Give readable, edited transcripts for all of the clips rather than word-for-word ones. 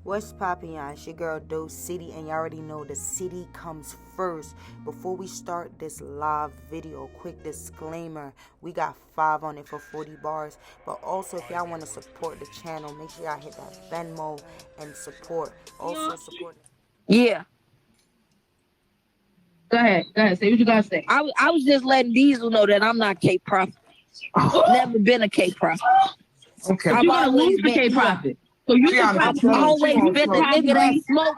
What's poppin', y'all? It's your girl Do City, and you already know the city comes first. Before we start this live video, quick disclaimer: we got 5 on it for 40 bars. But also, if y'all want to support the channel, make sure y'all hit that Venmo and support. Also support. Yeah. Go ahead. Say what you gotta say. I was just letting Diesel know that I'm not K-Profit. Never been a K-Profit. Okay. I've always been K-Profit. So you I've always been the nigga that smoked.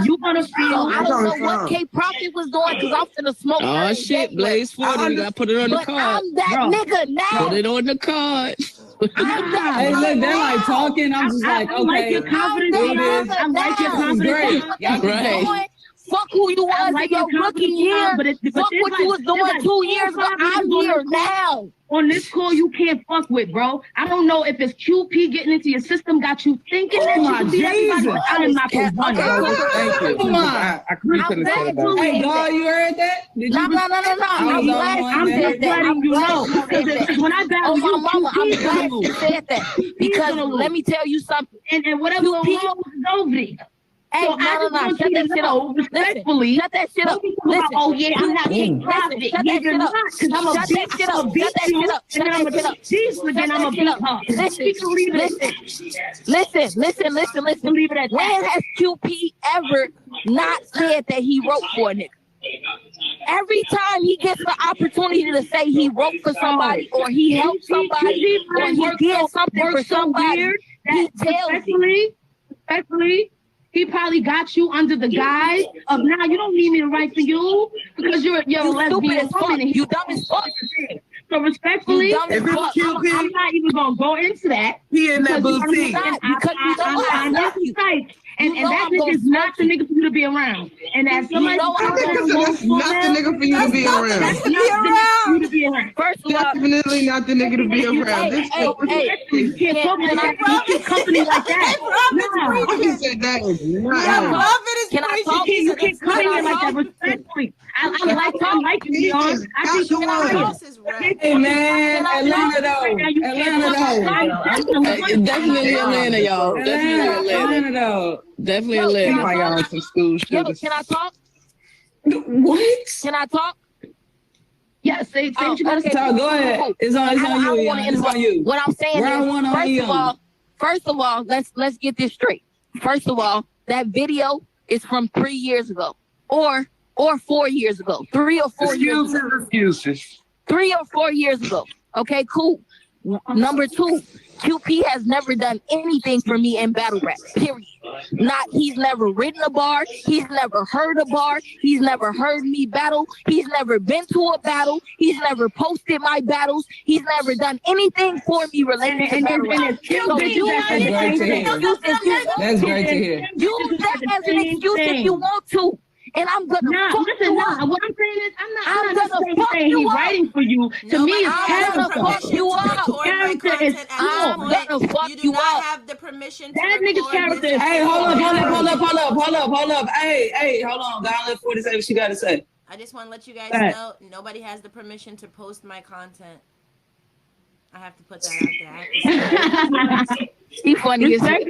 You gonna feel? So I don't know what K-Profit was doing because I'm finna smoke. Oh shit, Blaze 40, you gotta put it on the card. I'm that nigga now. Put it on the card. Hey, look, they're like talking. I'm just like, okay. I like your confidence. I like your confidence. Right. Fuck who you was in your rookie year. Fuck what you was doing 2 years ago. I'm here now. On this call, you can't fuck with, bro. I don't know if it's QP getting into your system, got you thinking that you can beat everybody, but I am not gonna run it. Thank you. Come on. I couldn't say that. Hey, dog, you heard that? No. I'm just letting you know. When I battle you, mama, I'm glad you said that. Because let me tell you something. And whatever was over there. Hey, so no. Shut that shit up. Respectfully. Shut that shit up. Listen. Oh, yeah, I'm not K-Profit. Shut that shit up. Shut that shit up. Shut that shit up. Shut that shit up. Then I'm going to Listen. When has QP ever not said that he wrote for a nigga? Every time he gets the opportunity to say he wrote for somebody or he helped somebody or he did something for somebody, he tells you. Respectfully, he probably got you under the guise of now you don't need me to write for you because you're a lesbian woman. You dumb as fuck. So respectfully, I'm not even gonna go into that. He in that boutique. And that nigga's not the nigga for you to be around. And as somebody that's not the nigga for you to be around. That's not the nigga for you to be around. First of all, definitely not the nigga to be around. You can't talk to that company like that. He said that is not. Can I talk? You can't come in here like that respectfully. I like you, Aeon. I think you are. Hey man, Atlanta though. Definitely Atlanta, y'all. Atlanta though. Definitely Atlanta. Oh my God, some school shooters. Can I talk? What? Can I talk? Yeah, say what you gotta say. Go ahead. It's on you. It's on you. What I'm saying is, first of all, let's get this straight. First of all, that video is from 3 years ago, or 4 years ago, 3 or 4 years ago. Excuses. 3 or 4 years ago. Okay, cool. Number 2, QP has never done anything for me in battle rap, period. He's never written a bar. He's never heard a bar. He's never heard me battle. He's never been to a battle. He's never posted my battles. He's never done anything for me related to battle rap. That's great to hear. Use that as an excuse if you want to. And I'm gonna fuck you up. What I'm saying is, I'm gonna fuck you up. Writing for you. To me, it's character. Fuck you up. Character is I'm gonna fuck you up. You do not have the permission to that nigga's character. Hey, hold up. Hey, hold on. God, let 40 say what she gotta say. I just want to let you guys know nobody has the permission to post my content. I have to put that out there. He funny. He said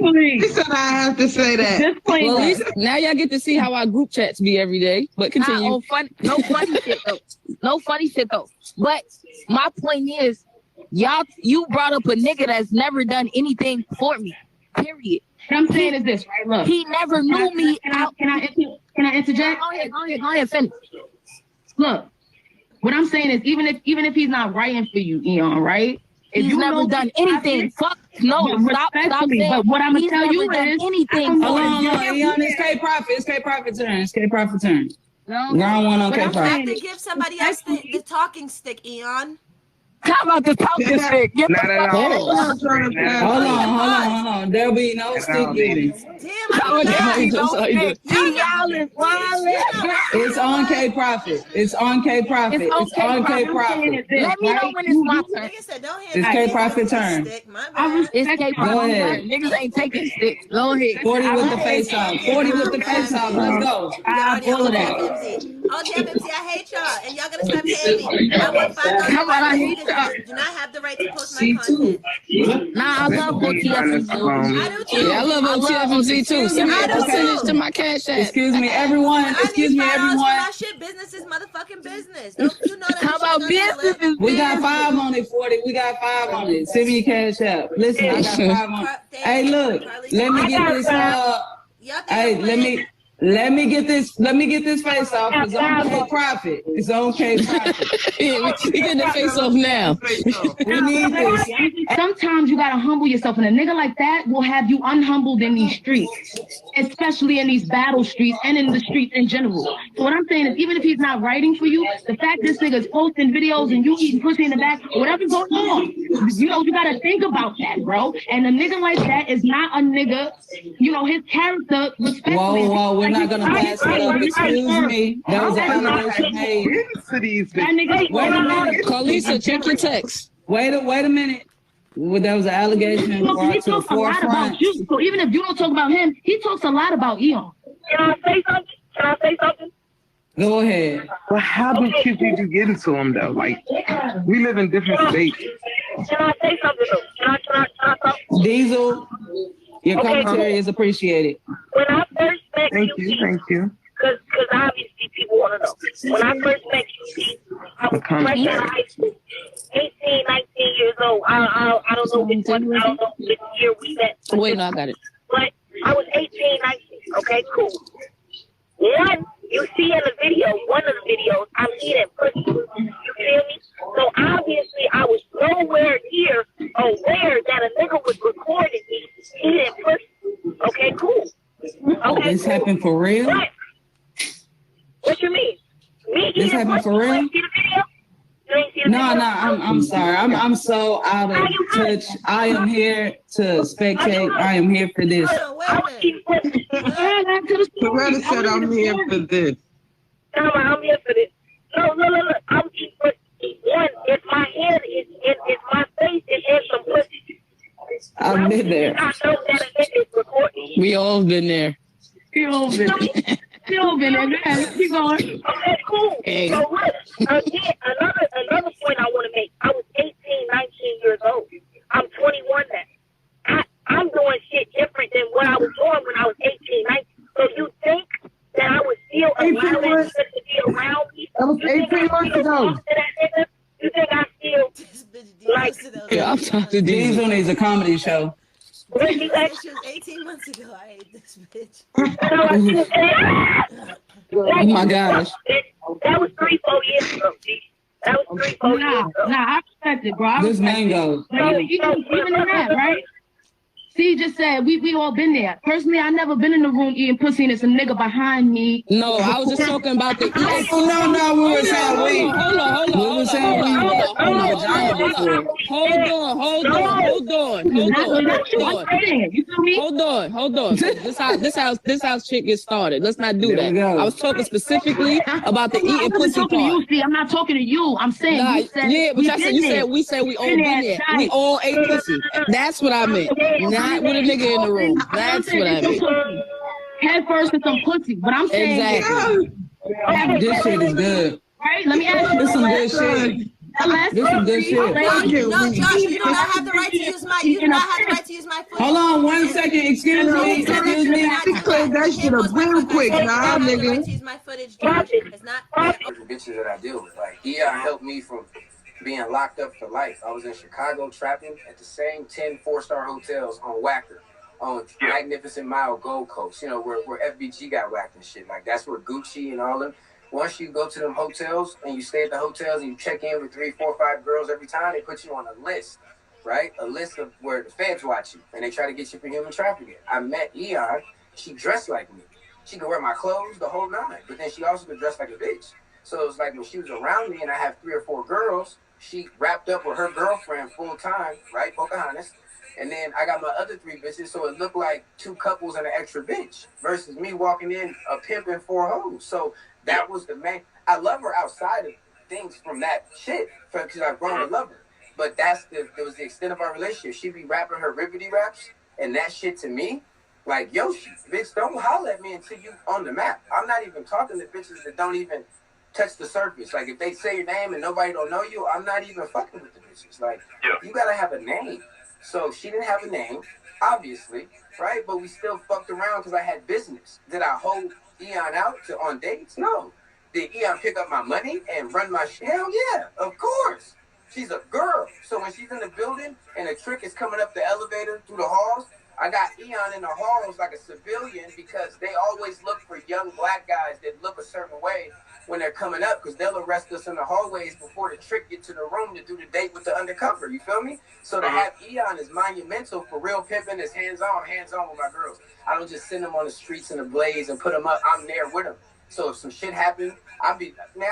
I have to say that. Well, at least now y'all get to see how our group chats be every day. But continue. No funny shit though. No funny shit though. But my point is, you brought up a nigga that's never done anything for me. Period. What I'm saying is this, right? Look, he never knew me. Can I interject? Go ahead, finish. Look, what I'm saying is, even if he's not writing for you, Aeon, right? If you've never done anything, fuck no. Stop saying. But what I'm gonna tell you is anything. Hold on, Aeon, it's K-Profit. It's K-Profit turn. It's K-Profit turn. Round 1 on K-Profit. You have to give somebody else the talking stick, Aeon. How about the talking stick? Hold on. There'll be no stick meetings. It's on K-Profit. It's on K-Profit. Let me know when it's my turn. It's K-Profit turn. It's K-Profit. Go ahead. Niggas ain't taking sticks. Go ahead. 40 with the face off. 40 with the face off. Let's go. All of that. Oh, GFMC, I hate y'all, and y'all gonna start paying me. I want $5 How about I for hate y'all? businesses. Do not have the right to post my content. Nah, I love OTFMC. I do too. Yeah, I love OTFMC too. Send me I a do percentage too. to my cash app. Excuse me, everyone. I Excuse need me, $5 for everyone. my shit. Business is motherfucking business. Don't you know that How this shit is about gonna get business lit? is We got business? 5 on it, 40. We got 5 on it. Send me your cash app. Listen, I got 5 on it. Hey, look, let me get this. Y'all think Hey, I'm let playing? me get this face off because I don't pay profit. It's okay profit. Yeah, we get the face off now. We need this. Sometimes you gotta humble yourself, and a nigga like that will have you unhumbled in these streets, especially in these battle streets and in the streets in general. So what I'm saying is, even if he's not writing for you, the fact this nigga's posting videos and you eating pussy in the back, whatever's going on, you know, you gotta think about that, bro. And a nigga like that is not a nigga. You know, his character, respectfully. Whoa, we're not gonna pass it up. Excuse me. That was an allegation made. That nigga. Wait a minute. Carlisa, check your text. Wait a minute. Well, that was an allegation brought He to the talks a lot forefront. about you. So even if you don't talk about him, he talks a lot about Aeon. Can I say something? Go ahead. But how do people be getting to him though? Like, we live in different states. Can I say something though? Can I talk? Diesel, your commentary is appreciated. When I first met Thank you. because obviously people want to know. When I first met QP, I was fresh out of high school, 18, 19 years old. I don't know which one, I don't know which year we met. Wait, no, I got it. But I was 18, 19. Okay, cool. One, you see in the video, one of the videos, I'm eating pussy. You feel me? So obviously I was nowhere near aware that a nigga was recording me eating pussy. Okay, cool. Okay, This happened for real? What you mean? Me This eating happened pussy? for real? You ain't see the video? You ain't see the No, video? I'm sorry. I'm so out of touch. I am here to spectate. I am here for this. Hold on, wait a minute. Loretta said I'm here for this. No, I'm here for this. No. I'm eating pussy. One, if my head is my face is in some pussy. I've been there. I know that a nigga is recording. We all been there. He over there. He over there. Man, keep going. Okay, cool. Hey. So look, again, another point I want to make. I was 18, 19 years old. I'm 21 now. I'm doing shit different than what I was doing when I was 18, 19. So you think that I was still allowed that nigga to be around me? That was 18 months ago. You think I still This bitch like? Yeah, I'm talking to Diesel. Diesel needs a comedy show. What you like? She was 18 months ago. I hate this bitch. Oh my gosh. That was 3-4 years ago, G. That was 3-4 years ago. Nah, I respect it, bro. I This respect it. mango. But even in that, right? C just said we all been there. Personally, I never been in the room eating pussy and it's a nigga behind me. No, I was just talking about the No, we were saying we. Hold on. We were saying we on the vagina before. Hold on. This how shit gets started. Let's not do There we that. go. I was talking specifically about the eating pussy talking to part. you, C. I'm not talking to you. I'm saying Nah, you said yeah, but we y'all said been you there. said we all been there. We all ate pussy. That's what I meant. Not with a nigga in the room. That's what I meant. Head first with some pussy. But I'm saying Exactly. This shit is good. right? Let me ask you This some good shit. This some good shit. No, Josh, you do not have the right to use my. You do not have the right to use my footage. Hold on 1 second. Excuse me. Clear that shit up real quick, nah, nigga. To use my footage, Josh. It's not. The bitches that I deal with. Like, Aeon helped me from being locked up for life. I was in Chicago trapping at the same 10 4-star hotels on Wacker, on Magnificent Mile, Gold Coast, you know, where FBG got whacked and shit. Like, that's where Gucci and all them. Once you go to them hotels and you stay at the hotels and you check in with 3, 4, 5 girls every time, they put you on a list, right? A list of where the feds watch you and they try to get you for human trafficking. I met Aeon. She dressed like me. She could wear my clothes, the whole nine, but then she also could dress like a bitch. So it was like when she was around me and I have 3 or 4 girls, she wrapped up with her girlfriend full time, right? Pocahontas. And then I got my other 3 bitches, so it looked like 2 couples and an extra bitch versus me walking in a pimp and 4 hoes. So that was the main. I love her outside of things from that shit because I've grown to love her. But that was the extent of our relationship. She be rapping her ribbity raps, and that shit to me Like Yoshi, bitch, don't holler at me until you on the map. I'm not even talking to bitches that don't even touch the surface. Like if they say your name and nobody don't know you, I'm not even fucking with the bitches. Like you gotta have a name. So she didn't have a name, obviously, right? But we still fucked around because I had business. Did I hold Aeon out on dates? No. Did Aeon pick up my money and run my shit? Hell yeah, of course. She's a girl. So when she's in the building and a trick is coming up the elevator through the halls, I got Aeon in the halls like a civilian because they always look for young black guys that look a certain way when they're coming up because they'll arrest us in the hallways before the trick get to the room to do the date with the undercover. You feel me? So to have Aeon is monumental for real pimping is hands-on with my girls. I don't just send them on the streets in the blaze and put them up. I'm there with them. So if some shit happened, I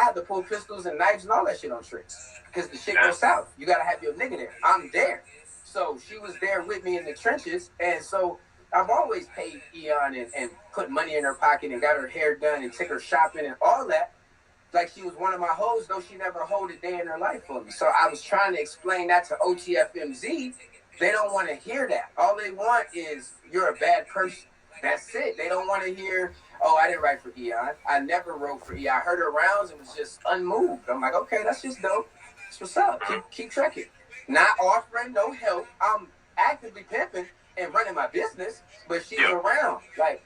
have to pull pistols and knives and all that shit on tricks because the shit goes south. You got to have your nigga there. I'm there. So she was there with me in the trenches. And so I've always paid Aeon and put money in her pocket and got her hair done and took her shopping and all that. Like she was one of my hoes, though she never hold a day in her life for me. So I was trying to explain that to OTFMZ. They don't want to hear that. All they want is you're a bad person. That's it. They don't want to hear, oh, I didn't write for Aeon. I never wrote for Aeon. I heard her rounds and was just unmoved. I'm like, okay, that's just dope. That's what's up. Keep trekking. Not offering no help. I'm actively pimping and running my business, but she's around. Like,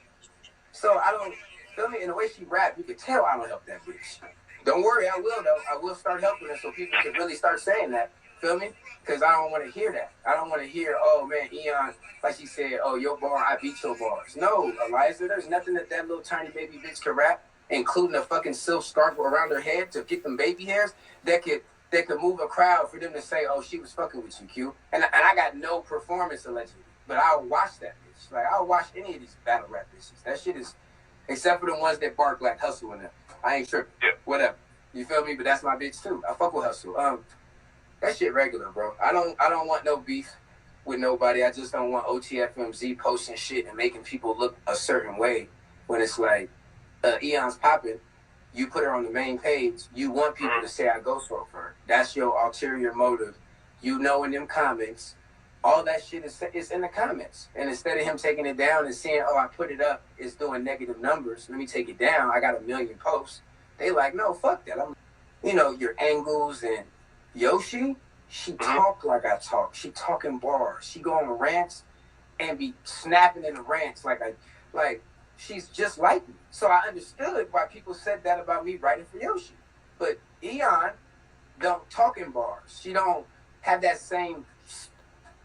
so I don't feel me. In the way she rap, you could tell I don't help that bitch. Don't worry, I will though. I will start helping her so people can really start saying that. Feel me? Because I don't want to hear that. I don't want to hear, oh man, Aeon, like she said, oh, your bar, I beat your bars. No, Eliza, there's nothing that little tiny baby bitch can rap, including a fucking silk scarf around her head to get them baby hairs that could move a crowd for them to say, oh, she was fucking with you, Q. And I got no performance allegedly, but I'll watch that bitch. Like, I'll watch any of these battle rap bitches. That shit is, except for the ones that bark like Hustle in them. I ain't tripping. Whatever. You feel me? But that's my bitch too. I fuck with Hustle. That shit regular, bro. I don't want no beef with nobody. I just don't want OTFMZ posting shit and making people look a certain way when it's like, Aeon's popping. You put her on the main page. You want people to say I ghost for her. That's your ulterior motive. You know in them comments, all that shit is in the comments. And instead of him taking it down and saying, oh, I put it up, it's doing negative numbers. Let me take it down. I got 1 million posts. They like, no, fuck that. Your angles and Yoshi, she talk like I talk. She talking bars. She go on rants and be snapping in the rants like she's just like me. So I understood why people said that about me writing for Yoshi. But Aeon don't talk in bars. She don't have that same.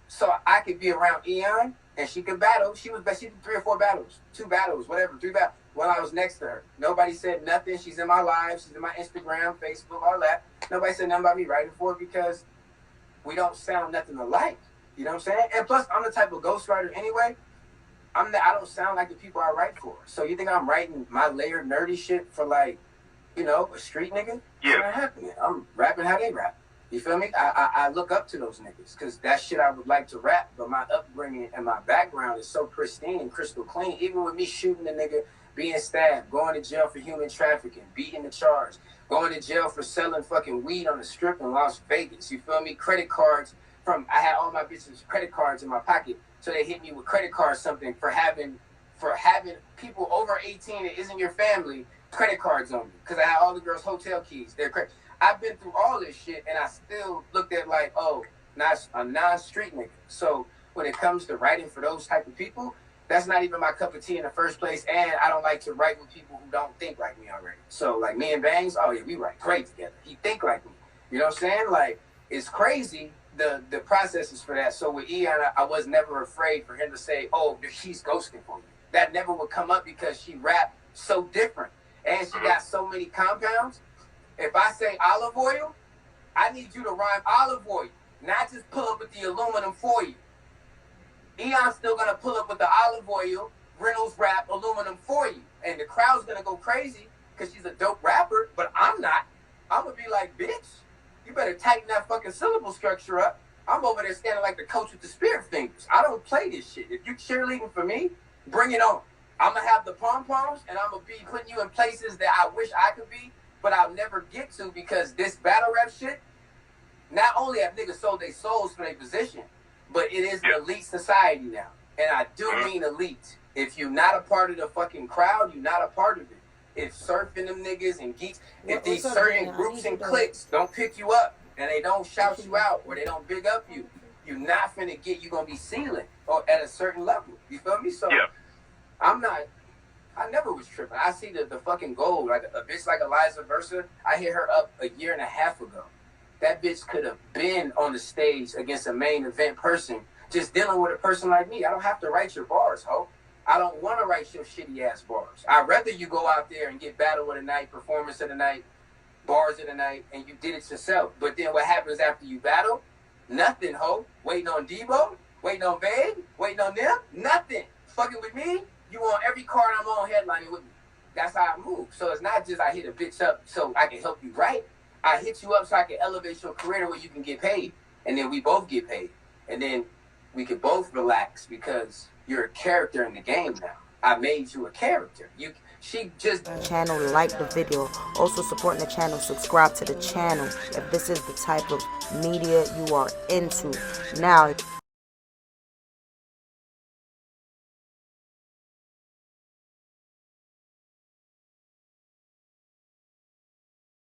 So I could be around Aeon and she could battle. She did 3 or 4 battles, 2 battles, whatever, 3 battles. While I was next to her, nobody said nothing. She's in my live. She's in my Instagram, Facebook, all that. Nobody said nothing about me writing for her because we don't sound nothing alike. You know what I'm saying? And plus, I'm the type of ghostwriter anyway. I don't sound like the people I write for. So you think I'm writing my layered nerdy shit for a street nigga? Yeah. It's not happening. I'm rapping how they rap. You feel me? I look up to those niggas because that shit I would like to rap, but my upbringing and my background is so pristine and crystal clean. Even with me shooting a nigga, being stabbed, going to jail for human trafficking, beating the charge, going to jail for selling fucking weed on the strip in Las Vegas. You feel me? Credit cards I had all my bitches' credit cards in my pocket, so they hit me with credit cards something for having people over 18 that isn't your family credit cards on me because I had all the girls' hotel keys. I've been through all this shit and I still looked at like, oh, not a non-street nigga. So when it comes to writing for those type of people, that's not even my cup of tea in the first place, and I don't like to write with people who don't think like me already. So, like, me and Bangs, oh, yeah, we write great together. He think like me. You know what I'm saying? Like, it's crazy, the processes for that. So, with Aeon, I was never afraid for him to say, oh, she's ghosting for you. That never would come up because she rapped so different, and she got so many compounds. If I say olive oil, I need you to rhyme olive oil, not just pull up with the aluminum foil. Aeon's still gonna pull up with the olive oil, Reynolds rap, aluminum foil, and the crowd's gonna go crazy because she's a dope rapper, but I'm not. I'm gonna be like, bitch, you better tighten that fucking syllable structure up. I'm over there standing like the coach with the spirit fingers. I don't play this shit. If you cheerleading for me, bring it on. I'm gonna have the pom-poms, and I'm gonna be putting you in places that I wish I could be, but I'll never get to because this battle rap shit, not only have niggas sold their souls for their position, but it is an elite society now. And I do mean elite. If you're not a part of the fucking crowd, you're not a part of it. If surfing them niggas and geeks, if these certain groups and cliques don't pick you up and they don't shout you out or they don't big up you, you're not finna get, you're gonna be ceiling or at a certain level. You feel me? So I never was tripping. I see the fucking gold. Like a bitch like Eliza Versa, I hit her up a year and a half ago. That bitch could have been on the stage against a main event person, just dealing with a person like me. I don't have to write your bars, ho. I don't want to write your shitty ass bars. I'd rather you go out there and get battle of the night, performance of the night, bars of the night, and you did it yourself. But then what happens after you battle? Nothing, ho. Waiting on Debo, waiting on Vague, waiting on them, nothing. Fucking with me, you on every card I'm on headlining with me. That's how I move. So it's not just I hit a bitch up so I can help you write. I hit you up so I can elevate your career where you can get paid. And then we both get paid. And then we can both relax because you're a character in the game now. I made you a character. She just channel, like the video, also supporting the channel, subscribe to the channel if this is the type of media you are into. Now